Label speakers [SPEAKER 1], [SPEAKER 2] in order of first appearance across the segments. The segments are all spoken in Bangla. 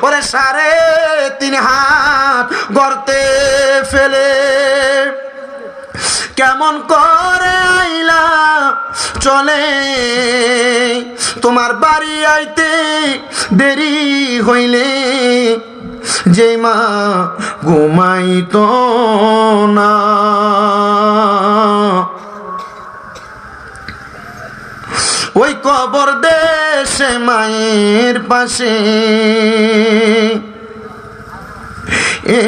[SPEAKER 1] ওরে 3.5 হাত গর্তে ফেলে কেমন করে আইলা চলে, তোমার বাড়ি আইতে দেরি হইলে যে মা ঘুমাইতো না। ওই কবর দেশে মায়ের পাশে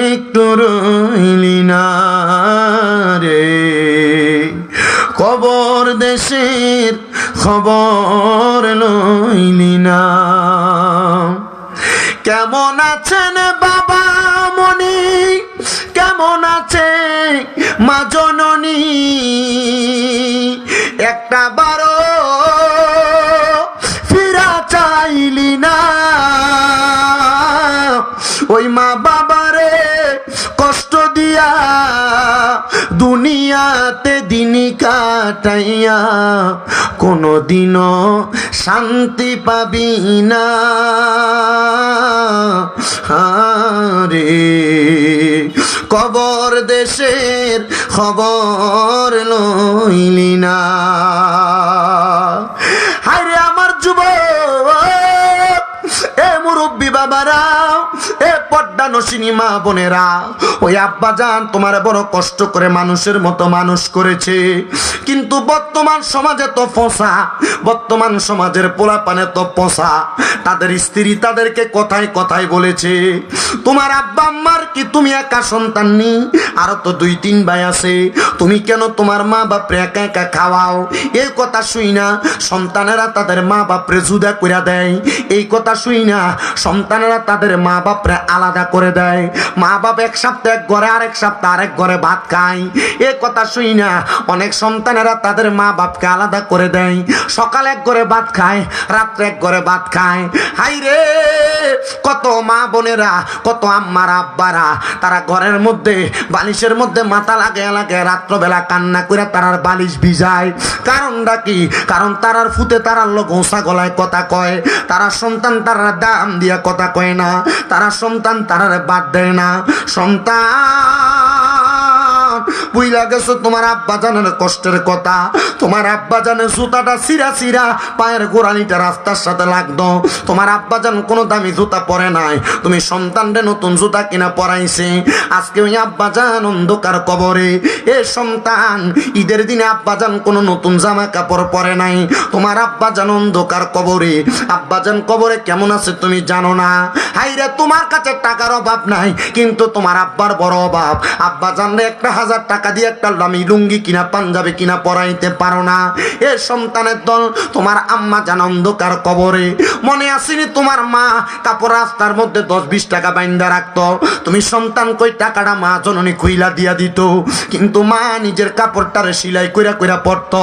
[SPEAKER 1] একটু রইলি না রে, কবর দেশের খবর লইলি না। কেমন আছেন বাবা মনি, কেমন আছে মা জননী, একটা বারো ফিরা চাইলি না। ওই মা বাবারে কষ্ট দিয়া দুনিয়াতে দিন কাটাইয়া কোনদিনও শান্তি পাবি না রে, কবর দেশের খবর লইলি না। হায়রে আমার যুবক, এ মুরব্বী বাবারা, এ পর্দা নসিনী মা বোনেরা, ওই আব্বা জান তোমার বড় কষ্ট করে মানুষের মতো মানুষ করেছে, কিন্তু বর্তমান সমাজে তো ফসা, বর্তমান সমাজের পোলাপানে তো পচা। তাদের স্ত্রী তাদেরকে কথায় কথায় বলেছে, তোমার আব্বা আম্মার কি তুমি একা সন্তান নি? আরো তো 2-3 ভাই আছে, তুমি কেন তোমার মা বাপরে একা একা খাওয়াও? এই কথা শুই না সন্তানেরা তাদের মা বাপরে জুদা করে দেয়, এই কথা শুই না সন্তানেরা তাদের মা বাপরে আলাদা করে দেয়। মা বাপ এক সপ্তাহ এক ঘরে, আরেক সপ্তাহ আরেক ঘরে ভাত খায়, এ কথা শুই না অনেক সন্তানেরা তাদের মা বাপকে আলাদা করে দেয়। সকালে এক ঘরে ভাত খায়, রাত্রে এক ঘরে ভাত খায়। হাই রে, কত মা বোনেরা, কত আম্মারা আব্বারা তারা ঘরের মধ্যে বালিশের মধ্যে মাথা লাগে লাগে রাত্রবেলা কান্না করে তারার বালিশ ভিজায়। কারণটা কি? কারণ তারার ফুতে তারার লোক ঘোষা গলায় কথা কয়, তারা সন্তান তারা দাম দিয়া কথা কয় না, তারা সন্তান তারার বাদ দেয় না। সন্তান বুইলা গেছো তোমার আব্বা জানের কষ্টের কথা, তোমার আব্বা জানের জুতাটা সিরা সিরা পায়ের গোড়ালিটা রাস্তার সাথে লাগতো, তোমার আব্বা জান কোনো দামি জুতা পরে নাই, তুমি সন্তানরে নতুন জুতা কিনা পরাইছে। আজকে ওই আব্বা জান অন্ধকার কবরে, এ সন্তান ঈদের দিনে আব্বা জান কোনো নতুন জামা কাপড় পরে নাই, তোমার আব্বা জান অন্ধকার কবরে। আব্বা জান কবরে কেমন আছে তুমি জানো না? হাইরে, তোমার কাছে টাকার অভাব নাই, কিন্তু তোমার আব্বার বড় অভাব। আব্বা জানলে 1000 টাকা দিয়ে একটা দামি লুঙ্গি কিনা পাঞ্জাবি কিনা পরাইতে পারো না। এ সন্তানের দল, তোমার আম্মা জান অন্ধকার কবরে। মনে আসেনি তোমার মা কাপড় রাস্তার মধ্যে 10-20 টাকা বাইন্দা রাখতো, তুমি সন্তান কই টাকাটা মা জননী খুইলা দিয়া দিত, কিন্তু মা নিজের কাপড়টারে সেলাই কইরা কইরা পরতো।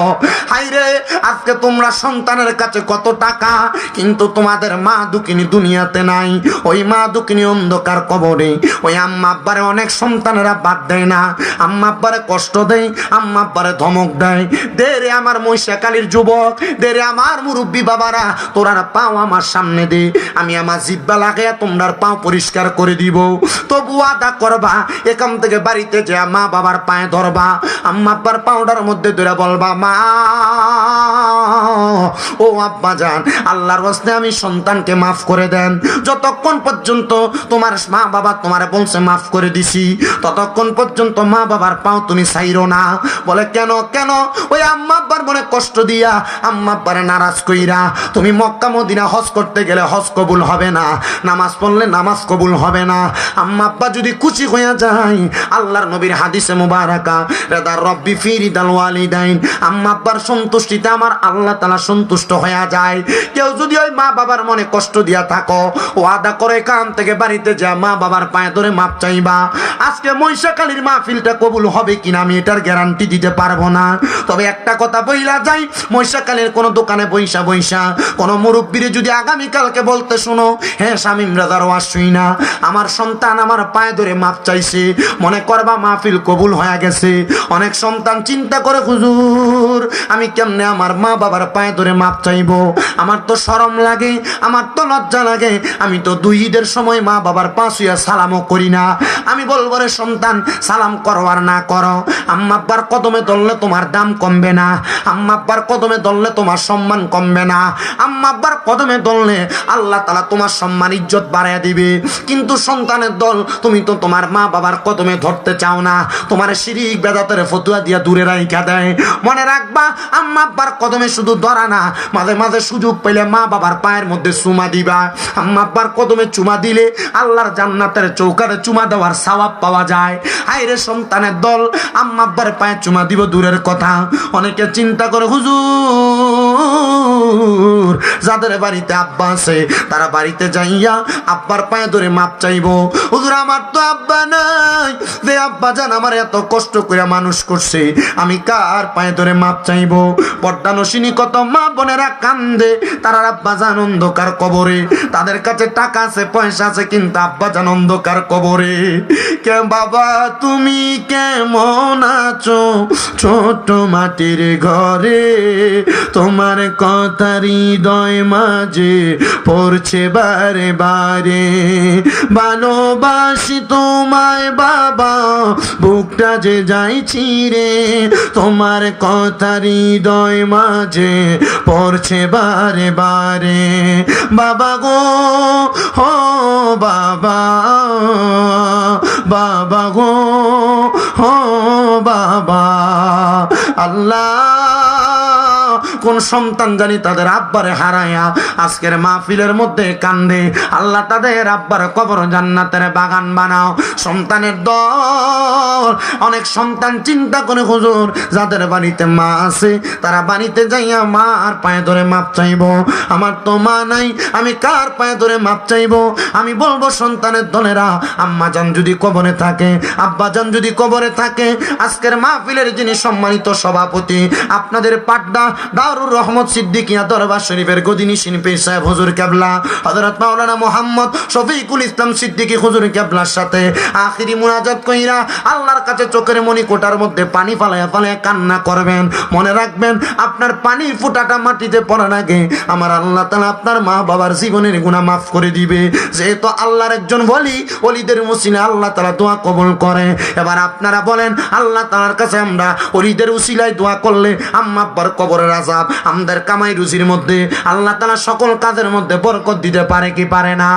[SPEAKER 1] হাইরে, আজকে তোমরা সন্তানের কাছে কত টাকা, কিন্তু তোমাদের মা দুঃখিনী দুনিয়াতে নাই। ওই মা দুঃখিনী অন্ধকার কবরে। ওই আম্মা আব্বারে অনেক সন্তানেরা বাদ দেয় না, আম্মা আব্বারে কষ্ট দেয়, আম্মা আব্বারে ধমক দেয়। দে রে আমার মহিষাকালীর যুবক, দে রে আমার মুরব্বী বাবারা, তোরা পাও আমার সামনে দে, আমি আমার জিব্বা লাগাইয়া তোমরার পাও পরিষ্কার করে দিব। তবু আদা করবা, এখান থেকে বাড়িতে যে মা বাবার পায়ে ধরবা, আম্মা আব্বার পাউডার মধ্যে ধরে বলবা, মা ও আব্বা জান, আল্লাহর ওয়াস্তে আমি সন্তানকে মাফ করে দেন। যতক্ষণ পর্যন্ত তোমার মা বাবা তোমার বলছে মাফ করে দিছি, ততক্ষণ পর্যন্ত মা বাবার পাও তুমি ছাইরো না। বলে কেন? কেন? ওই আম্মা আব্বার মনে কষ্ট দিয়া, আম্মা আব্বারে নারাজ কইরা তুমি মক্কা মদিনা হজ করতে গেলে হজ কবুল হবে না, নামাজ পড়লে নামাজ কবুল হবে না। আম্মা আব্বা যদি খুশি হইয়া যায়, আল্লাহর নবীর হাদিসে মুবারাকা, রেদার রব্বি ফি রিদাল ওয়ালিদাইন, আম্মা আব্বার সন্তুষ্টিতে আমার আল্লাহ তাআলা সন্তুষ্ট হইয়া যায়। কেউ যদি ওই মা বাবার মনে কষ্ট দিয়া থাকো, ওয়াদা করে কাম থেকে বাড়িতে যা মা বাবার পায়ে ধরে মাপ চাইবা। আজকে মহিষাকালীর মাহফিলটা কবুল হবে। হবে কিনা আমি এটার গ্যারান্টি দিতে পারবো না। তবে একটা কথা বইলা যাই, মহিষাকালের কোনো দোকানে বইসা কোনো মুরব্বীরে যদি আগামীকালকে বলতে শোনো, হ্যাঁ শামীম রাজার ওয়াজ শুই না, আমার সন্তান আমার পায়ে ধরে মাপ চাইছে, মনে করবা মাহফিল কবুল হয়ে গেছে। অনেক সন্তান চিন্তা করে, হুজুর আমি কেমনে আমার মা বাবার পায়ে ধরে মাপ চাইবো, আমার তো শরম লাগে, আমার তো লজ্জা লাগে, আমি তো দুই ঈদের সময় মা বাবার পা ছুঁয়া সালামও করি না। আমি বলবো রে সন্তান, সালাম করো আর না করো, আম্মা আব্বার কদমে ধরলে তোমার দাম কমবে না, আম্মা আব্বার কদমে ধরলে তোমার সম্মান কমবে না, আম্মা আব্বার কদমে ধরলে আল্লাহ তাআলা তোমার সম্মান ইজ্জত বাড়ায় দিবে। কিন্তু সন্তানের দল, তুমি তো তোমার মা বাবার কদমে ধরতে চাও না, তোমার শিরিক বেদাতের ফতুয়া দিয়া দূরে রাইখা দেয়। মনে রাখবা, আম্মা আব্বার কদমে শুধু ধরা না, মাঝে মাঝে সুযোগ পেলে মা বাবার পায়ের মধ্যে চুমা দিবা। আম্মা আব্বার কদমে চুমা দিলে আল্লাহর জান্নাতের চৌকারে চুমা দেওয়ার সওয়াব পাওয়া যায়। আইরে সন্তানের দল, আম্মা আব্বার পায়ে চুমা দিব দূরের কথা, অনেকে চিন্তা করে হুজুর যাদের বাড়িতে আব্বা আছে তারা বাড়িতে যাইয়া আব্বার পায়ে ধরে মাপ চাইবো। হুজুর আমার তো আব্বা নাই, যে আব্বা জান আমার এত কষ্ট করে মানুষ করছে, আমি কার পায়ে ধরে মাপ চাইবো? পর্দানসিনী কত মা বোনেরা কান্দে, তারা আব্বা জান অন্ধকার কবরে, তাদের কাছে টাকা আছে পয়সা আছে, কিন্তু আব্বা জান অন্ধকার কবরে। কে বাবা তুমি কেমন আছো ছোট মাটির ঘরে, তোমার কথা হৃদয় মাঝে পড়ছে বারে বারে, ভালোবাসি তোমায় বাবা বুকটা যে যাইছি রে, তোমার কথা হৃদয় মাঝে পড়ছে বারে বারে। বাবা গো ও বাবা, বাবা গো ও বাবা। আল্লাহ কোন সন্তান জানি তাদের আব্বারে হারায়া আজকের মাহফিলের মধ্যে কান্দে, আল্লাহ তাদের আব্বার কবর জান্নাতের বাগান বানাও। সন্তানের দল, অনেক সন্তান চিন্তা করে হুজুর যাদের বাড়িতে মা আছে তারা বাড়িতে যাইয়া মার পায়ে ধরে মাপ চাইবো, আমার তো মা নাই, আমি কার পায়ে ধরে মাপ চাইবো? আমি বলবো সন্তানের দলেরা, আম্মা জান যদি কবরে থাকে, আব্বা জান যদি কবরে থাকে, আজকের মাহফিলের যিনি সম্মানিত সভাপতি আপনাদের পাড্ডা দারুর রহমত সিদ্দিকিয়া দরবার শরীফের গদিনিশীন পীর সাহেব হুজুর কেবলা হযরত মাওলানা মুহাম্মদ শফিকুল ইসলাম সিদ্দিকী হুজুর কেবলার সাথে আখিরি মুনাজাত কইরা আল্লাহর কাছে চোখের মনি কোটার মধ্যে পানি ফালায়া ফালায়া কান্না করবেন। মনে রাখবেন, আপনার পানির ফোঁটাটা মাটিতে পড়ার আগে আমার আল্লাহ তাআলা আপনার মা বাবার জীবনের গুনাহ মাফ করে দিবে। যেহেতু আল্লাহর একজন ওলি, ওলিদের উসিলায় আল্লাহ তাআলা দোয়া কবুল করে। এবার আপনারা বলেন, আল্লাহ তাআলার কাছে আমরা ওলিদের উসিলায় দোয়া করলে আম্মা আব্বার কবরের আযাব, আমাদের কামাই রুজির মধ্যে আল্লাহ তাআলা সকল কাজের মধ্যে বরকত দিতে পারে কি পারে না?